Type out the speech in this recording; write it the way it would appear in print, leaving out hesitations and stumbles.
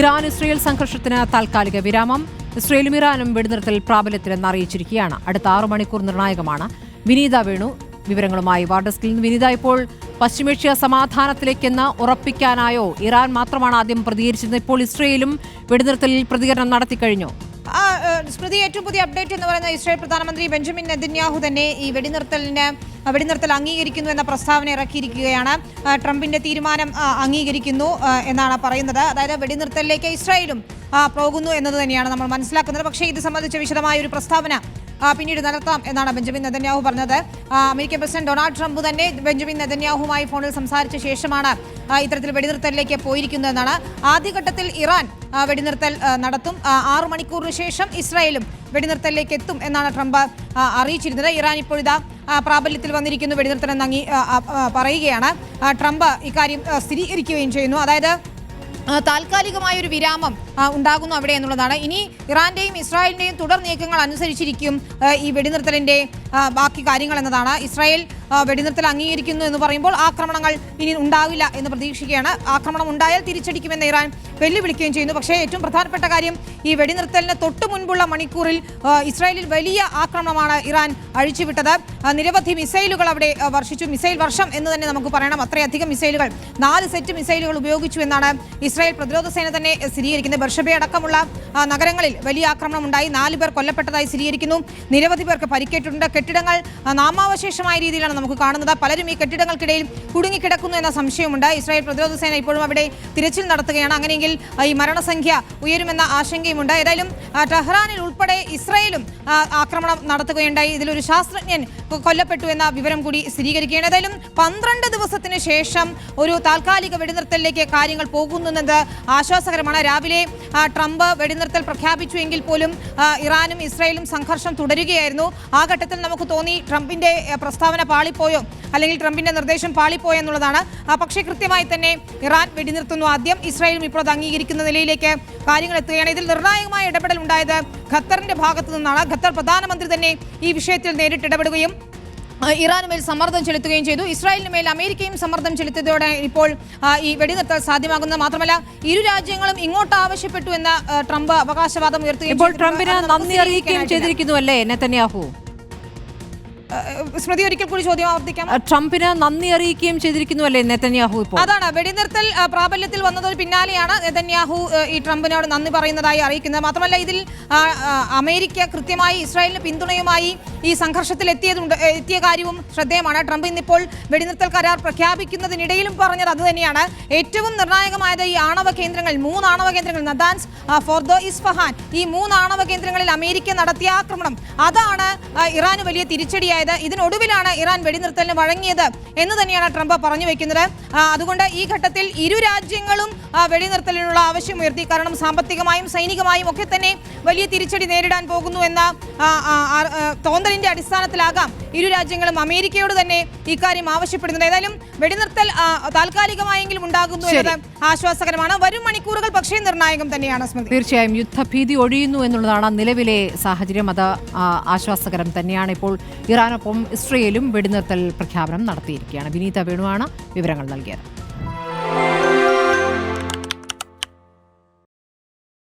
Iran Israel സംഘർഷത്തിന് താൽക്കാലിക വിരാമം. ഇസ്രയേലും ഇറാനും വെടിനിർത്തൽ പ്രാബല്യത്തിലെന്ന് അറിയിച്ചിരിക്കുകയാണ്. അടുത്ത 6 മണിക്കൂർ നിർണായകമാണ്. വിനീത വേണു വിവരങ്ങളുമായി വാർഡസ്കിൽ നിന്ന്. വിനീത, ഇപ്പോൾ പശ്ചിമേഷ്യ സമാധാനത്തിലേക്കെന്ന് ഉറപ്പിക്കാനായോ? ഇറാൻ മാത്രമാണ് ആദ്യം പ്രതികരിച്ചിരുന്നത്. ഇപ്പോൾ ഇസ്രയേലും വെടിനിർത്തലിൽ പ്രതികരണം നടത്തിക്കഴിഞ്ഞോ? സ്മൃതി, ഏറ്റവും പുതിയ അപ്ഡേറ്റ് എന്ന് പറയുന്നത് ഇസ്രായേൽ പ്രധാനമന്ത്രി ബെഞ്ചമിൻ നെതന്യാഹു തന്നെ ഈ വെടിനിർത്തൽ അംഗീകരിക്കുന്നു എന്ന പ്രസ്താവന ഇറക്കിയിരിക്കുകയാണ്. ട്രംപിന്റെ തീരുമാനം അംഗീകരിക്കുന്നു എന്നാണ് പറയുന്നത്. അതായത് വെടിനിർത്തലിലേക്ക് ഇസ്രായേലും പോകുന്നു എന്നത് തന്നെയാണ് നമ്മൾ മനസ്സിലാക്കുന്നത്. പക്ഷേ ഇത് സംബന്ധിച്ച വിശദമായ ഒരു പ്രസ്താവന പിന്നീട് നടത്താം എന്നാണ് ബെഞ്ചമിൻ നെതന്യാഹു പറഞ്ഞത്. അമേരിക്കൻ പ്രസിഡന്റ് ഡൊണാൾഡ് ട്രംപ് തന്നെ ബെഞ്ചമിൻ നെതന്യാഹുമായി ഫോണിൽ സംസാരിച്ച ശേഷമാണ് ഇത്തരത്തിൽ വെടിനിർത്തലിലേക്ക് പോയിരിക്കുന്നതെന്നാണ്. ആദ്യഘട്ടത്തിൽ ഇറാൻ വെടിനിർത്തൽ നടത്തും. 6 മണിക്കൂറിന് ശേഷം ഇസ്രായേലും വെടിനിർത്തലിലേക്ക് എത്തും എന്നാണ് ട്രംപ് അറിയിച്ചിരുന്നത്. ഇറാൻ ഇപ്പോഴിതാ പ്രാബല്യത്തിൽ വന്നിരിക്കുന്നു, വെടിനിർത്തൽ എന്ന് പറയുകയാണ്. ട്രംപ് ഇക്കാര്യം സ്ഥിരീകരിക്കുകയും ചെയ്യുന്നു. അതായത് താൽക്കാലികമായൊരു വിരാമം ഉണ്ടാകുന്നു അവിടെ എന്നുള്ളതാണ്. ഇനി ഇറാന്റെയും ഇസ്രായേലിന്റെയും തുടർ നീക്കങ്ങൾ അനുസരിച്ചിരിക്കും ഈ വെടിനിർത്തലിന്റെ ബാക്കി കാര്യങ്ങൾ എന്നതാണ്. ഇസ്രായേൽ വെടിനിർത്തൽ അംഗീകരിക്കുന്നു എന്ന് പറയുമ്പോൾ ആക്രമണങ്ങൾ ഇനി ഉണ്ടാവില്ല എന്ന് പ്രതീക്ഷിക്കുകയാണ്. ആക്രമണം ഉണ്ടായാൽ തിരിച്ചടിക്കുമെന്ന് ഇറാൻ വെല്ലുവിളിക്കുകയും ചെയ്യുന്നു. പക്ഷേ ഏറ്റവും പ്രധാനപ്പെട്ട കാര്യം, ഈ വെടിനിർത്തലിന് തൊട്ടു മുൻപുള്ള മണിക്കൂറിൽ ഇസ്രായേലിൽ വലിയ ആക്രമണമാണ് ഇറാൻ അഴിച്ചുവിട്ടത്. നിരവധി മിസൈലുകൾ അവിടെ വർഷിച്ചു. മിസൈൽ വർഷം എന്ന് തന്നെ നമുക്ക് പറയണം. അത്രയധികം മിസൈലുകൾ, 4 സെറ്റ് മിസൈലുകൾ ഉപയോഗിച്ചു എന്നാണ് ഇസ്രായേൽ പ്രതിരോധ സേന തന്നെ സ്ഥിരീകരിക്കുന്നത്. ബർഷബെ അടക്കമുള്ള നഗരങ്ങളിൽ വലിയ ആക്രമണം ഉണ്ടായി. 4 പേർ കൊല്ലപ്പെട്ടതായി സ്ഥിരീകരിക്കുന്നു. നിരവധി പേർക്ക് പരിക്കേറ്റിട്ടുണ്ട്. കെട്ടിടങ്ങൾ നാമാവശേഷമായ രീതിയിലാണ് നമുക്ക് കാണുന്നത്. പലരും ഈ കെട്ടിടങ്ങൾക്കിടയിൽ കുടുങ്ങിക്കിടക്കുന്നു എന്ന സംശയമുണ്ട്. ഇസ്രായേൽ പ്രതിരോധ സേന ഇപ്പോഴും അവിടെ തിരച്ചിൽ നടത്തുകയാണ്. അങ്ങനെയെങ്കിൽ ഈ മരണസംഖ്യ ഉയരുമെന്ന ആശങ്കയുമുണ്ട്. ഏതായാലും ടെഹ്റാനിൽ ഉൾപ്പെടെ ഇസ്രായേലും ആക്രമണം നടത്തുകയുണ്ടായി. ഇതിലൊരു ശാസ്ത്രജ്ഞൻ കൊല്ലപ്പെട്ടു എന്ന വിവരം കൂടി സ്ഥിരീകരിക്കുകയാണ്. ഏതായാലും 12 ദിവസത്തിന് ശേഷം ഒരു താൽക്കാലിക വെടിനിർത്തലിലേക്ക് കാര്യങ്ങൾ പോകുന്നത് ആശ്വാസകരമാണ്. രാവിലെ ട്രംപ് വെടിനിർത്തൽ പ്രഖ്യാപിച്ചുവെങ്കിൽ പോലും ഇറാനും ഇസ്രായേലും സംഘർഷം തുടരുകയായിരുന്നു. ആ ഘട്ടത്തിൽ നമുക്ക് തോന്നി ട്രംപിന്റെ പ്രസ്താവന പാളിപ്പോയോ, അല്ലെങ്കിൽ ട്രംപിന്റെ നിർദ്ദേശം പാളിപ്പോയോ എന്നുള്ളതാണ്. പക്ഷേ കൃത്യമായി തന്നെ ഇറാൻ വെടിനിർത്തുന്നു ആദ്യം. ഇസ്രായേലും ഇപ്പോൾ അത് അംഗീകരിക്കുന്ന നിലയിലേക്ക് കാര്യങ്ങൾ എത്തുകയാണ്. ഇതിൽ നിർണായകമായ ഇടപെടൽ ഉണ്ടായത് ഖത്തറിന്റെ ഭാഗത്തു നിന്നാണ്. ഖത്തർ പ്രധാനമന്ത്രി തന്നെ ഈ വിഷയത്തിൽ നേരിട്ട് ഇടപെടുകയും ഇറാന് മേൽ സമ്മർദ്ദം ചെലുത്തുകയും ചെയ്തു. ഇസ്രായേലിന് മേൽ അമേരിക്കയും സമ്മർദ്ദം ചെലുത്തിയതോടെ ഇപ്പോൾ ഈ വെടിനിർത്തൽ സാധ്യമാകുന്നത്. മാത്രമല്ല, ഇരു രാജ്യങ്ങളും ഇങ്ങോട്ട് ആവശ്യപ്പെട്ടു എന്ന ട്രംപ് അവകാശവാദം ഉയർത്തുകയും ഇപ്പോൾ ട്രംപിന് നന്ദി അറിയിക്കുകയും ചെയ്തിരിക്കുന്നു അല്ലേ നെതന്യാഹു? സ്മൃതി, ഒരിക്കൽ കൂടി ചോദ്യം ആവർത്തിക്കാം. ട്രംപിന് നന്ദി അറിയിക്കുകയും ചെയ്തിരിക്കുന്നു അല്ലേ നെതന്യാഹു? ഇപ്പോൾ അതാണ്, വെടിനിർത്തൽ പ്രാബല്യത്തിൽ വന്നതിന് പിന്നാലെയാണ് നെതന്യാഹു ഈ ട്രംപിനോട് നന്ദി പറയുന്നതായി അറിയിക്കുന്നത്. മാത്രമല്ല, ഇതിൽ അമേരിക്ക കൃത്യമായി ഇസ്രായേലിന് പിന്തുണയുമായി ഈ സംഘർഷത്തിൽ എത്തിയ കാര്യവും ശ്രദ്ധേയമാണ്. ട്രംപ് ഇന്നിപ്പോൾ വെടിനിർത്തൽ കരാർ പ്രഖ്യാപിക്കുന്നതിനിടയിലും പറഞ്ഞത് അത് തന്നെയാണ്. ഏറ്റവും നിർണായകമായത് ഈ ആണവ കേന്ദ്രങ്ങൾ, 3 ആണവ കേന്ദ്രങ്ങൾ, നദാൻസ്, ഫോർദോ, ഇസ്ഫഹാൻ, ഈ 3 ആണവ കേന്ദ്രങ്ങളിൽ അമേരിക്ക നടത്തിയ ആക്രമണം, അതാണ് ഇറാന് വലിയ തിരിച്ചടിയായത്. ഇതിനൊടുവിലാണ് ഇറാൻ വെടിനിർത്തലിന് വഴങ്ങിയത് എന്ന് തന്നെയാണ് ട്രംപ് പറഞ്ഞു വെക്കുന്നത്. അതുകൊണ്ട് ഈ ഘട്ടത്തിൽ ഇരു രാജ്യങ്ങളും വെടിനിർത്തലിനുള്ള ആവശ്യം ഉയർത്തി. കാരണം സാമ്പത്തികമായും സൈനികമായും ഒക്കെ തന്നെ വലിയ തിരിച്ചടി നേരിടാൻ പോകുന്നു എന്ന തോന്നലിന്റെ അടിസ്ഥാനത്തിലാകാം ഇരു രാജ്യങ്ങളും അമേരിക്കയോട് തന്നെ ഇക്കാര്യം ആവശ്യപ്പെടുന്നത്. ഏതായാലും വെടിനിർത്തൽ താൽക്കാലികമായെങ്കിലും ഉണ്ടാകുന്നു എന്നത് ആശ്വാസകരമാണ്. വരും മണിക്കൂറുകൾ പക്ഷേ നിർണായകം തന്നെയാണ്. തീർച്ചയായും യുദ്ധഭീതി ഒഴിയുന്നു എന്നുള്ളതാണ് നിലവിലെ സാഹചര്യം. അത് ആശ്വാസകരം തന്നെയാണ്. ഇപ്പോൾ ഇറാനൊപ്പം ഇസ്രയേലും വെടിനിർത്തൽ പ്രഖ്യാപനം നടത്തിയിരിക്കുകയാണ്. വിനീത വേണുവാണ് വിവരങ്ങൾ നൽകിയത്.